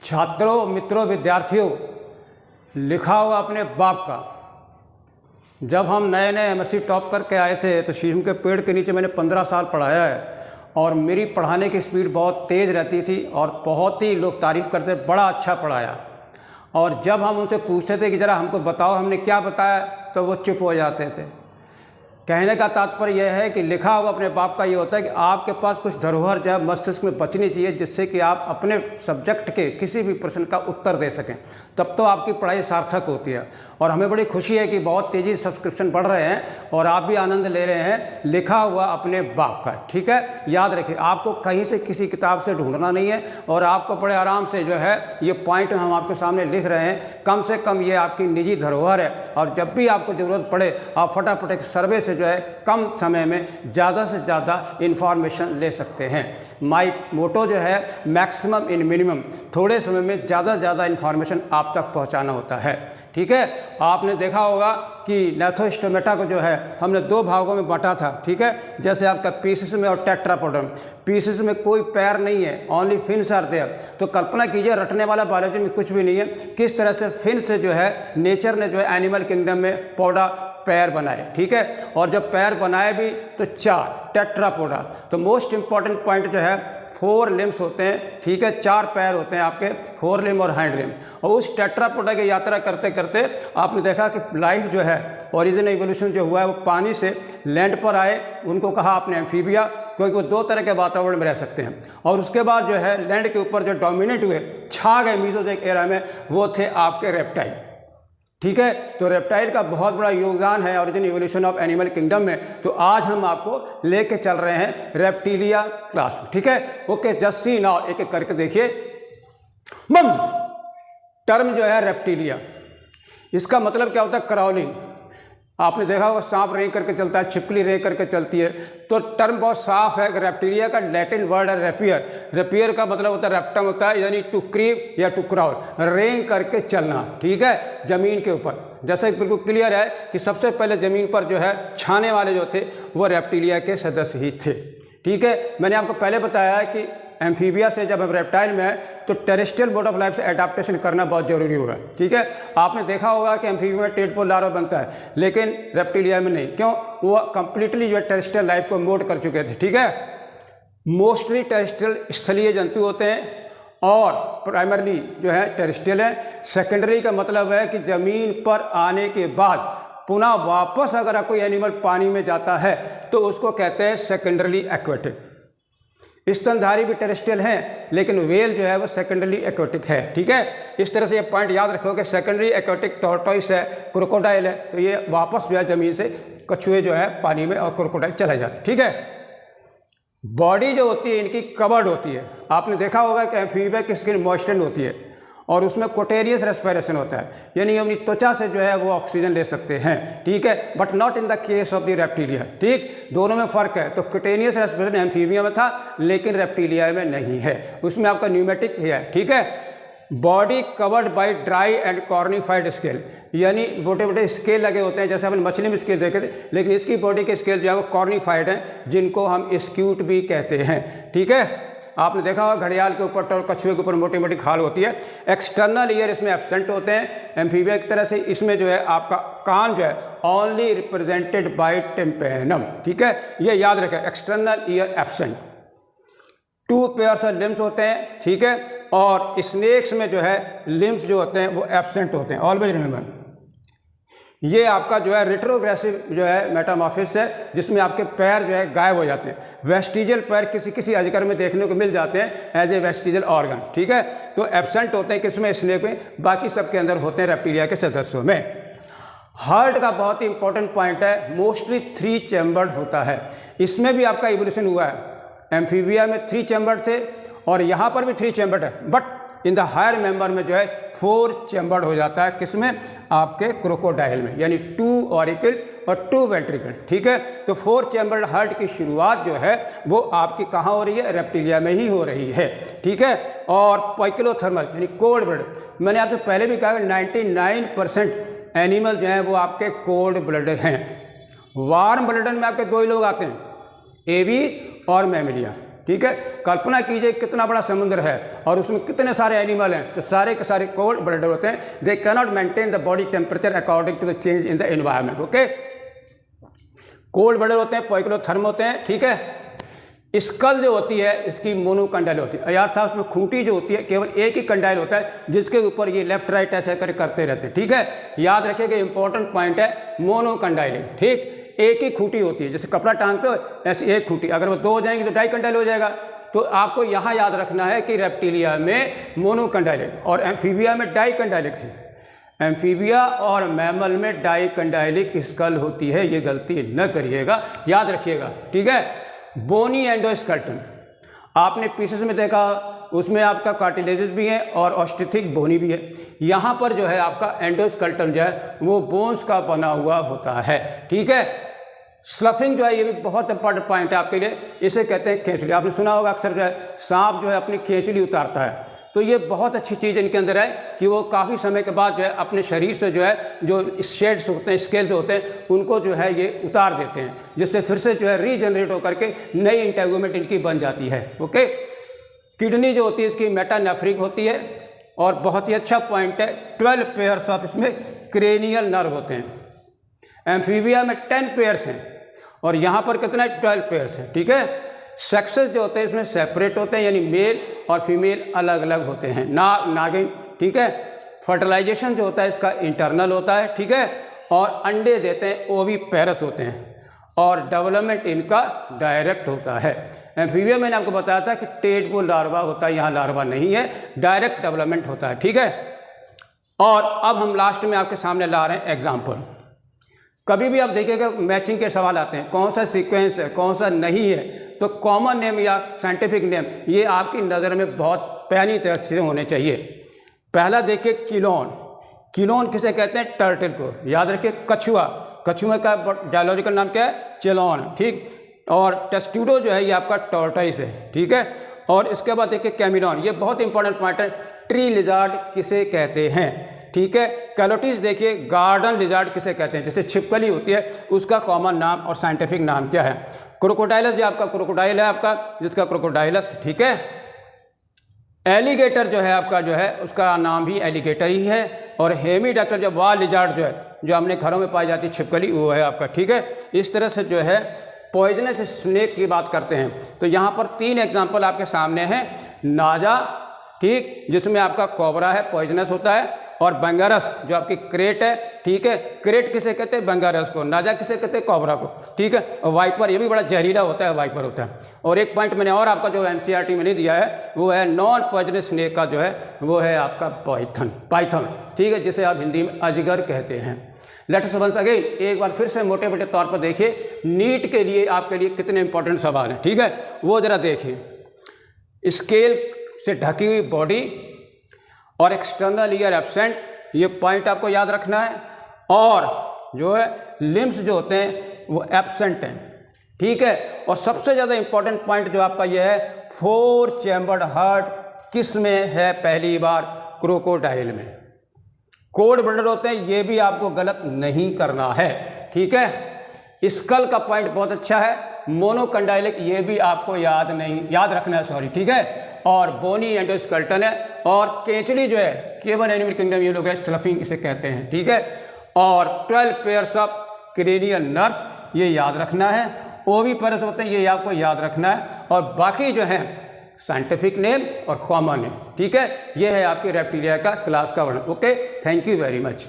छात्रों, मित्रों, विद्यार्थियों, लिखा हुआ अपने बाप का। जब हम नए नए एमएससी टॉप करके आए थे तो शीशम के पेड़ के नीचे मैंने 15 साल पढ़ाया है और मेरी पढ़ाने की स्पीड बहुत तेज़ रहती थी और बहुत ही लोग तारीफ़ करते, बड़ा अच्छा पढ़ाया। और जब हम उनसे पूछते थे कि ज़रा हमको बताओ हमने क्या बताया, तो वो चुप हो जाते थे। कहने का तात्पर्य यह है कि लिखा हुआ अपने बाप का ये होता है कि आपके पास कुछ धरोहर जो है मस्तिष्क में बचनी चाहिए, जिससे कि आप अपने सब्जेक्ट के किसी भी प्रश्न का उत्तर दे सकें, तब तो आपकी पढ़ाई सार्थक होती है। और हमें बड़ी खुशी है कि बहुत तेज़ी से सब्सक्रिप्शन बढ़ रहे हैं और आप भी आनंद ले रहे हैं लिखा हुआ अपने बाप का। ठीक है, याद रखिए, आपको कहीं से किसी किताब से ढूंढना नहीं है और आपको बड़े आराम से जो है ये पॉइंट हम आपके सामने लिख रहे हैं। कम से कम ये आपकी निजी धरोहर है और जब भी आपको ज़रूरत पड़े आप फटाफट एक सर्वे से जो है कम समय में ज़्यादा से ज़्यादा इन्फॉर्मेशन ले सकते हैं। माई मोटो जो है मैक्सिमम इन मिनिमम, थोड़े समय में ज़्यादा से ज़्यादा इन्फॉर्मेशन आप तक पहुंचाना होता है। ठीक है, आपने देखा होगा कि नैथोस्टोमेटा को जो है हमने दो भागों में बांटा था। ठीक है, जैसे आपका पीसिस में और टेट्रापोडम। पीसिस में कोई पैर नहीं है, ओनली फिन्स आर देयर। तो कल्पना कीजिए, रटने वाला बायोलॉजी में कुछ भी नहीं है, किस तरह से फिन से जो है नेचर ने जो है एनिमल किंगडम में पौधा पैर बनाए। ठीक है, और जब पैर बनाए भी तो 4 टेट्रापोडा। तो मोस्ट इंपॉर्टेंट पॉइंट जो है 4 लिम्स होते हैं। ठीक है, 4 पैर होते हैं आपके, 4 लिम और हैंड लिम। और उस टेट्रापोडा की यात्रा करते करते आपने देखा कि लाइफ जो है, ओरिजिन एवोल्यूशन जो हुआ है वो पानी से लैंड पर आए, उनको कहा आपने एम्फीबिया, क्योंकि वो 2 तरह के वातावरण में रह सकते हैं। और उसके बाद जो है लैंड के ऊपर जो डोमिनेट हुए, छा गए मीसोजोइक एरा में, वो थे आपके रेप्टाइल। ठीक है, तो रेप्टाइल का बहुत बड़ा योगदान है origin evolution of animal kingdom में। तो आज हम आपको लेके चल रहे हैं रेप्टिलिया क्लास में। ठीक है, ओके, जस्ट सी नाउ, एक एक करके देखिए। टर्म जो है रेप्टिलिया, इसका मतलब क्या होता है? क्राउलिंग। आपने देखा होगा सांप रेंग करके चलता है, छिपकली रेंग करके चलती है। तो टर्म बहुत साफ है। रेप्टिलिया का लैटिन वर्ड है रेपियर। रेपियर का मतलब होता है रेप्टम होता है, यानी टू क्रीप या टू क्राउल, रेंग करके चलना। ठीक है, जमीन के ऊपर। जैसे बिल्कुल क्लियर है कि सबसे पहले जमीन पर जो है छाने वाले जो थे वो रेप्टिलिया के सदस्य ही थे। ठीक है, मैंने आपको पहले बताया है कि एम्फीबिया से जब हम रेप्टाइल में है तो टेरेस्ट्रियल मोड ऑफ लाइफ से एडाप्टेशन करना बहुत जरूरी होगा। ठीक है, आपने देखा होगा कि एम्फीबिया में टेडपोल लार्वा बनता है, लेकिन रेप्टिलिया में नहीं। क्यों? वो कंप्लीटली जो है टेरेस्ट्रियल लाइफ को मोड कर चुके थे। ठीक है, मोस्टली टेरेस्ट्रियल स्थलीय जंतु होते हैं और प्राइमरली जो है टेरेस्ट्रियल है। सेकेंडरी का मतलब है कि जमीन पर आने के बाद पुनः वापस अगर कोई एनिमल पानी में जाता है तो उसको कहते हैं सेकेंडरली एक्वेटिक। स्तनधारी भी टेरेस्ट्रियल हैं, लेकिन वेल जो है वो सेकेंडरी एक्वेटिक है। ठीक है, इस तरह से ये पॉइंट याद रखो कि सेकेंडरी एक्वेटिक टॉर्टोइस है, क्रोकोडाइल है, तो ये वापस जो है जमीन से कछुए जो है पानी में और क्रोकोडाइल चले जाते हैं। ठीक है, बॉडी जो होती है इनकी कवर्ड होती है। आपने देखा होगा कि एम्फीबिया की स्किन मॉइस्चर्ड होती है और उसमें कोटेरियस रेस्पिरेशन होता है, यानी अपनी त्वचा से जो है वो ऑक्सीजन ले सकते हैं। ठीक है, but not in the case of the reptilia. ठीक, दोनों में फर्क है। तो कोटेरियस रेस्पिरेशन एम्फीबिया में था लेकिन रेप्टिलिया में नहीं है, उसमें आपका न्यूमेटिक है। ठीक है, body covered by dry and cornified scale, यानी मोटे मोटे स्केल लगे होते हैं, जैसे हमने मछली में स्केल देखे थे, लेकिन इसकी बॉडी के स्केल जो है वो कॉर्निफाइड हैं, जिनको हम स्क्यूट भी कहते हैं। ठीक है, आपने देखा होगा घड़ियाल के ऊपर और कछुए के ऊपर मोटी मोटी खाल होती है। एक्सटर्नल ईयर इसमें एब्सेंट होते हैं एम्फीबिया की तरह से। इसमें जो है आपका कान जो है ओनली रिप्रेजेंटेड बाय टिम्पेनम। ठीक है, ये याद रखें, external ear absent. 2 pairs of limbs होते हैं। ठीक है, और स्नेक्स में जो है लिम्स जो होते हैं वो एब्सेंट होते हैं, ऑलवेज रिमेंबर। ये आपका जो है रिट्रोग्रेसिव जो है मेटामॉर्फिस है, जिसमें आपके पैर जो है गायब हो जाते हैं। वेस्टिजियल पैर किसी किसी अजगर में देखने को मिल जाते हैं एज ए वेस्टिजियल ऑर्गन। ठीक है, तो एब्सेंट होते हैं किसमें? स्नेक में, बाकी सबके अंदर होते हैं रेप्टिलिया के सदस्यों में। हार्ट का बहुत ही इंपॉर्टेंट पॉइंट है, मोस्टली 3 चैम्बर्ड होता है। इसमें भी आपका इवोल्यूशन हुआ है। एम्फीबिया में 3 चैम्बर्ड थे और यहाँ पर भी 3 चैम्बर्ड है, but in the higher member में जो है 4 चैम्बर्ड हो जाता है। किसमें? आपके क्रोकोडाइल में, यानी 2 ऑरिकल और 2 वेंट्रिकल। ठीक है, तो 4 चैम्बर्ड हार्ट की शुरुआत जो है वो आपकी कहाँ हो रही है? रेप्टिलिया में ही हो रही है। ठीक है, और पाइक्लोथर्मल यानी कोल्ड ब्लड, मैंने आपसे पहले भी कहा 99% एनिमल जो हैं वो आपके कोल्ड ब्लडेड हैं। वार्म ब्लडेड में आपके 2 ही लोग आते हैं, एवीज और मैमिलिया। ठीक है। कल्पना कीजिए कितना बड़ा समुद्र है और उसमें कितने सारे एनिमल हैं, तो सारे के सारे कोल्ड ब्लडेड होते हैं। They can not maintain the body temperature according to the change in the environment. Okay, cold blooded होते हैं, पोइक्लोथर्म होते हैं, ठीक है। स्कल जो होती है इसकी मोनोकंडाइल होती है, अर्थात उसमें खूंटी जो होती है केवल एक ही कंडाइल होता है जिसके ऊपर ये लेफ्ट राइट ऐसे करते रहते हैं, ठीक है। याद रखिएगा इंपॉर्टेंट पॉइंट है मोनोकंडाइल, ठीक। एक ही खूंटी होती है, जैसे कपड़ा टांगते हो ऐसी एक खूंटी, अगर वो दो हो जाएंगी तो डाई कंडाइल हो जाएगा। तो आपको यहाँ याद रखना है कि रेप्टिलिया में मोनोकंडाइलिक और एम्फीबिया में डाई कंडाइलिक थी। एम्फीबिया और मैमल में डाई कंडाइलिक स्कल होती है, ये गलती न करिएगा, याद रखिएगा, ठीक है। बोनी एंडोस्केलेटन आपने पीसेस में देखा, उसमें आपका कार्टिलेजेस भी है और ऑस्टिथिक बोनी भी है। यहाँ पर जो है आपका एंडोस्केलेटन जो है वो बोन्स का बना हुआ होता है, ठीक है। स्लफिंग जो है ये भी बहुत इंपॉर्टेंट पॉइंट है आपके लिए, इसे कहते हैं खेचली। आपने सुना होगा अक्सर जो है सांप जो है अपनी खेचली उतारता है, तो ये बहुत अच्छी चीज़ इनके अंदर है कि वो काफ़ी समय के बाद जो है अपने शरीर से जो है जो शेड्स होते हैं, स्केल्स होते हैं, उनको जो है ये उतार देते हैं, जिससे फिर से जो है रीजनरेट होकर के नई इंटेगुमेंट इनकी बन जाती है। ओके, किडनी जो होती है इसकी मेटानेफ्रिक होती है और बहुत ही अच्छा पॉइंट है 12 पेयर्स ऑफ इसमें क्रेनियल नर्व होते हैं। एम्फीबिया में 10 पेयर्स हैं और यहाँ पर कितना 12 पेयर्स हैं, ठीक है। सेक्सेस जो होते हैं इसमें सेपरेट होते हैं, यानी मेल और फीमेल अलग अलग होते हैं, नागिन, ठीक है। फर्टिलाइजेशन जो होता है इसका इंटरनल होता है, ठीक है। और अंडे देते हैं ओवी पेरस होते हैं और डेवलपमेंट इनका डायरेक्ट होता है। एम्फीबिया मैंने आपको बताया था कि टेडपोल लार्वा होता है, यहाँ लार्वा नहीं है, डायरेक्ट डेवलपमेंट होता है, ठीक है। और अब हम लास्ट में आपके सामने ला रहे हैं एग्जाम्पल। कभी भी आप देखिएगा मैचिंग के सवाल आते हैं, कौन सा सीक्वेंस है कौन सा नहीं है, तो कॉमन नेम या साइंटिफिक नेम ये आपकी नज़र में बहुत पैनी तरह से होने चाहिए। पहला देखिए किलोन। किलोन किसे कहते हैं? टर्टल को। याद रखिए कछुआ, कछुआ का बायोलॉजिकल नाम क्या है? चिलोन, ठीक। और टेस्टुडो जो है ये आपका टॉर्टोइस है, ठीक है। और इसके बाद देखिए कैमिलॉन, ये बहुत इंपॉर्टेंट पॉइंट है। ट्री लिजार्ड किसे कहते हैं, ठीक है। कैलोटिस देखिए गार्डन लिजार्ड किसे कहते हैं, जैसे छिपकली होती है उसका कॉमन नाम और साइंटिफिक नाम क्या है? क्रोकोडाइलस, जो आपका क्रोकोडाइल है आपका, जिसका क्रोकोडाइलस, ठीक है। एलिगेटर जो है आपका जो है उसका नाम भी एलिगेटर ही है। और हेमीडैक्टर जो वाल लिजार्ड जो है जो हमने घरों में पाई जाती है छिपकली, वो है आपका, ठीक है। इस तरह से जो है पॉइजनस स्नेक की बात करते हैं तो यहाँ पर 3 एग्जाम्पल आपके सामने हैं। नाजा, ठीक, जिसमें आपका कोबरा है, पॉइजनस होता है। और बंगारस जो आपकी क्रेट है, ठीक है। क्रेट किसे कहते हैं? बंगारस को। नाजा किसे कहते हैं? कोबरा को, ठीक है। और वाइपर, ये भी बड़ा जहरीला होता है, वाइपर होता है। और एक पॉइंट मैंने और आपका जो एनसीईआरटी में नहीं दिया है वो है नॉन पॉइजनस स्नेक का जो है वो है आपका पाइथन, ठीक है, जिसे आप हिंदी में अजगर कहते हैं। लेट अस वंस अगेन, एक बार फिर से मोटे मोटे तौर पर देखिए नीट के लिए आपके लिए कितने इंपॉर्टेंट सवाल हैं, ठीक है, वो जरा देखिए। स्केल से ढकी हुई बॉडी और एक्सटर्नल ईयर एब्सेंट, ये पॉइंट आपको याद रखना है। और जो है लिम्स जो होते हैं वो एब्सेंट हैं, ठीक है। और सबसे ज़्यादा इंपॉर्टेंट पॉइंट जो आपका ये है 4 चैम्बर्ड हार्ट किस में है? पहली बार क्रोकोडाइल में। कोड ब्लडर होते हैं, ये भी आपको गलत नहीं करना है, ठीक है। स्कल का पॉइंट बहुत अच्छा है। मोनोकंडाइलिक, ये भी आपको याद रखना है, सॉरी, ठीक है। और बोनी एंडोस्केलेटन है। और केचड़ी जो है केवल एनिमल किंगडम ये लोग है, स्लफिंग इसे कहते हैं, ठीक है। और 12 पेयर्स ऑफ क्रेनियल नर्व्स, ये याद रखना है। ओवी पेयर्स होते हैं, ये आपको याद रखना है। और बाकी जो है साइंटिफिक नेम और कॉमन नेम, ठीक है। ये है आपके रेप्टिलिया का क्लास का वर्णन। Okay, thank you very much.